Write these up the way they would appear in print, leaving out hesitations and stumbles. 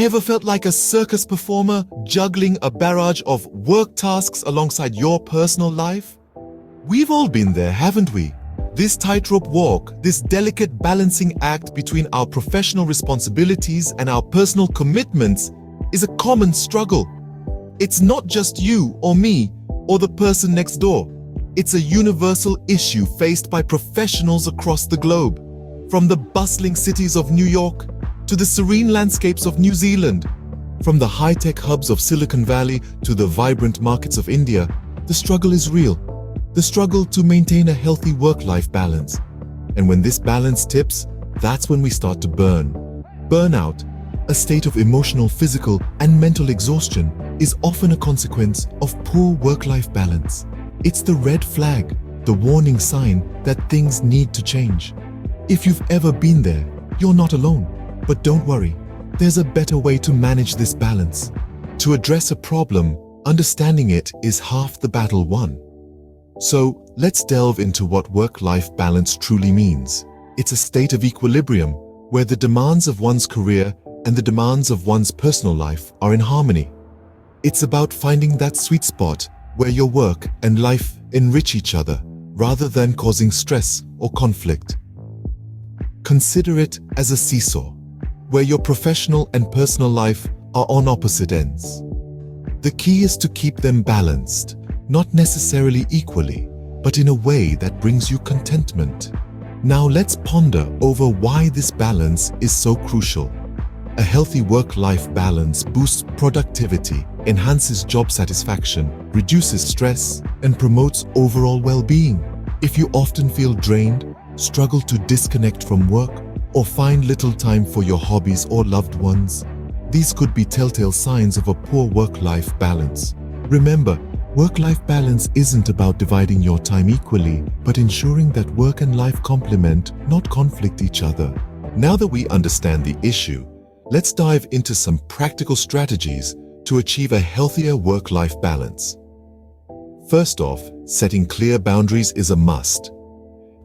ever felt like a circus performer juggling a barrage of work tasks alongside your personal life? We've all been there, haven't we? This tightrope walk, this delicate balancing act between our professional responsibilities and our personal commitments is a common struggle. It's not just you or me or the person next door. It's a universal issue faced by professionals across the globe. From the bustling cities of New York to the serene landscapes of New Zealand, from the high-tech hubs of Silicon Valley to the vibrant markets of India, the struggle is real. The struggle to maintain a healthy work-life balance. And when this balance tips, that's when we start to burn. Burnout, a state of emotional, physical, and mental exhaustion, is often a consequence of poor work-life balance. It's the red flag, the warning sign that things need to change. If you've ever been there, you're not alone. But don't worry, there's a better way to manage this balance. To address a problem, understanding it is half the battle won. So, let's delve into what work-life balance truly means. It's a state of equilibrium where the demands of one's career and the demands of one's personal life are in harmony. It's about finding that sweet spot where your work and life enrich each other rather than causing stress or conflict. Consider it as a seesaw, where your professional and personal life are on opposite ends. The key is to keep them balanced, not necessarily equally, but in a way that brings you contentment. Now let's ponder over why this balance is so crucial. A healthy work-life balance boosts productivity, enhances job satisfaction, reduces stress, and promotes overall well-being. If you often feel drained, struggle to disconnect from work, or find little time for your hobbies or loved ones, these could be telltale signs of a poor work-life balance. Remember, work-life balance isn't about dividing your time equally, but ensuring that work and life complement, not conflict each other. Now that we understand the issue, let's dive into some practical strategies to achieve a healthier work-life balance. First off, setting clear boundaries is a must.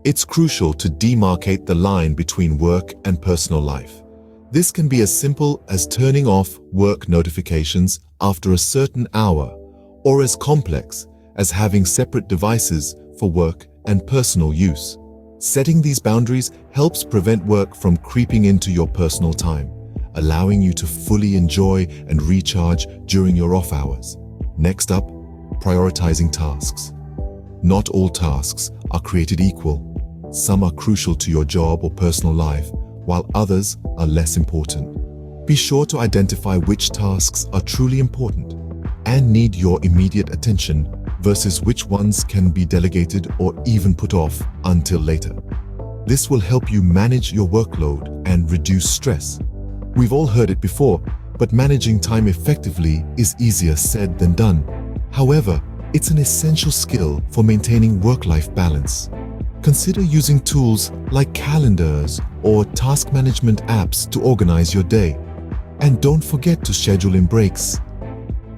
It's crucial to demarcate the line between work and personal life. This can be as simple as turning off work notifications after a certain hour, or as complex as having separate devices for work and personal use. Setting these boundaries helps prevent work from creeping into your personal time, allowing you to fully enjoy and recharge during your off hours. Next up, prioritizing tasks. Not all tasks are created equal. Some are crucial to your job or personal life, while others are less important. Be sure to identify which tasks are truly important and need your immediate attention versus which ones can be delegated or even put off until later. This will help you manage your workload and reduce stress. We've all heard it before, but managing time effectively is easier said than done. However, it's an essential skill for maintaining work-life balance. Consider using tools like calendars or task management apps to organize your day. And don't forget to schedule in breaks.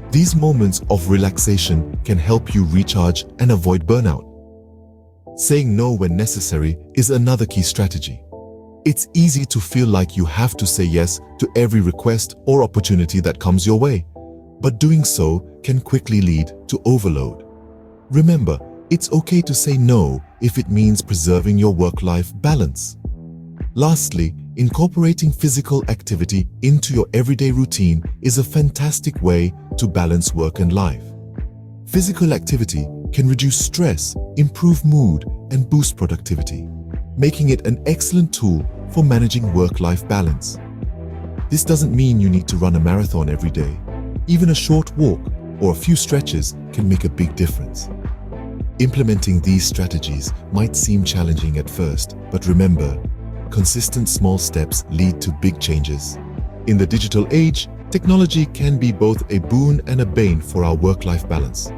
These moments of relaxation can help you recharge and avoid burnout. Saying no when necessary is another key strategy. It's easy to feel like you have to say yes to every request or opportunity that comes your way, but doing so can quickly lead to overload. Remember, it's okay to say no if it means preserving your work-life balance. Lastly, incorporating physical activity into your everyday routine is a fantastic way to balance work and life. Physical activity can reduce stress, improve mood, and boost productivity, making it an excellent tool for managing work-life balance. This doesn't mean you need to run a marathon every day. Even a short walk or a few stretches can make a big difference. Implementing these strategies might seem challenging at first, but remember, consistent small steps lead to big changes. In the digital age, technology can be both a boon and a bane for our work-life balance.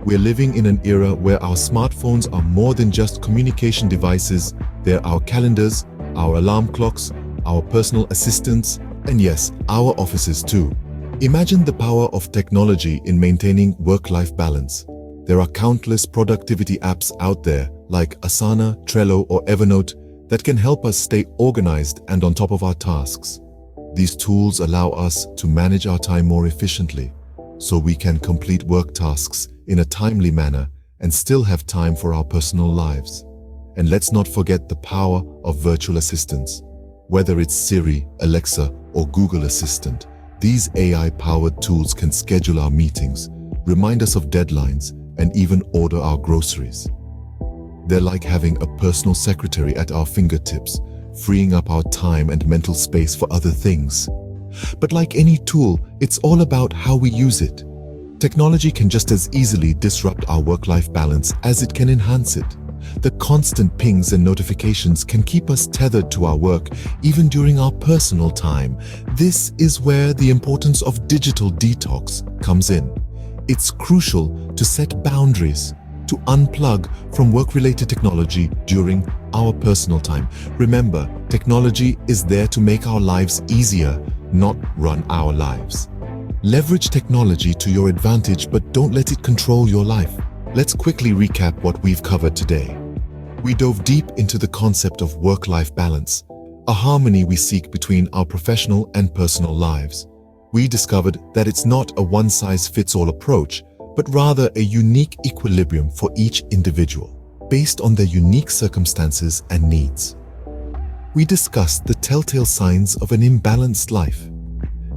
We're living in an era where our smartphones are more than just communication devices. They're our calendars, our alarm clocks, our personal assistants, and yes, our offices too. Imagine the power of technology in maintaining work-life balance. There are countless productivity apps out there like Asana, Trello, or Evernote that can help us stay organized and on top of our tasks. These tools allow us to manage our time more efficiently, so we can complete work tasks in a timely manner and still have time for our personal lives. And let's not forget the power of virtual assistants. Whether it's Siri, Alexa, or Google Assistant, these AI-powered tools can schedule our meetings, remind us of deadlines, and even order our groceries. They're like having a personal secretary at our fingertips, freeing up our time and mental space for other things. But like any tool, it's all about how we use it. Technology can just as easily disrupt our work-life balance as it can enhance it. The constant pings and notifications can keep us tethered to our work even during our personal time. This is where the importance of digital detox comes in. It's crucial to set boundaries, to unplug from work-related technology during our personal time. Remember, technology is there to make our lives easier, not run our lives. Leverage technology to your advantage, but don't let it control your life. Let's quickly recap what we've covered today. We dove deep into the concept of work-life balance, a harmony we seek between our professional and personal lives. We discovered that it's not a one-size-fits-all approach, but rather a unique equilibrium for each individual, based on their unique circumstances and needs. We discussed the telltale signs of an imbalanced life.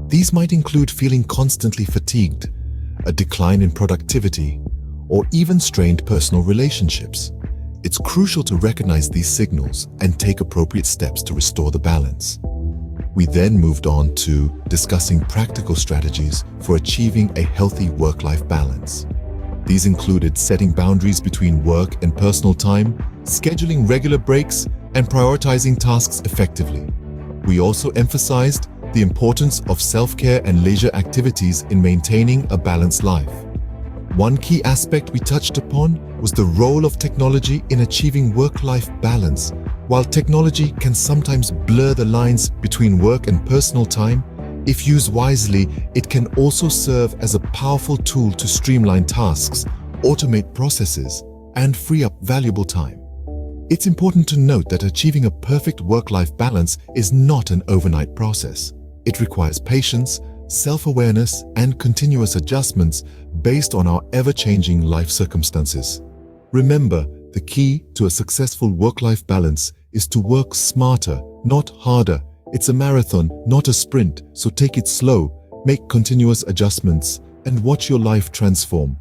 These might include feeling constantly fatigued, a decline in productivity, or even strained personal relationships. It's crucial to recognize these signals and take appropriate steps to restore the balance. We then moved on to discussing practical strategies for achieving a healthy work-life balance. These included setting boundaries between work and personal time, scheduling regular breaks, and prioritizing tasks effectively. We also emphasized the importance of self-care and leisure activities in maintaining a balanced life. One key aspect we touched upon was the role of technology in achieving work-life balance. While technology can sometimes blur the lines between work and personal time, if used wisely, it can also serve as a powerful tool to streamline tasks, automate processes, and free up valuable time. It's important to note that achieving a perfect work-life balance is not an overnight process. It requires patience, self-awareness, and continuous adjustments based on our ever-changing life circumstances. Remember, the key to a successful work-life balance is to work smarter, not harder. It's a marathon, not a sprint, so take it slow, make continuous adjustments, and watch your life transform.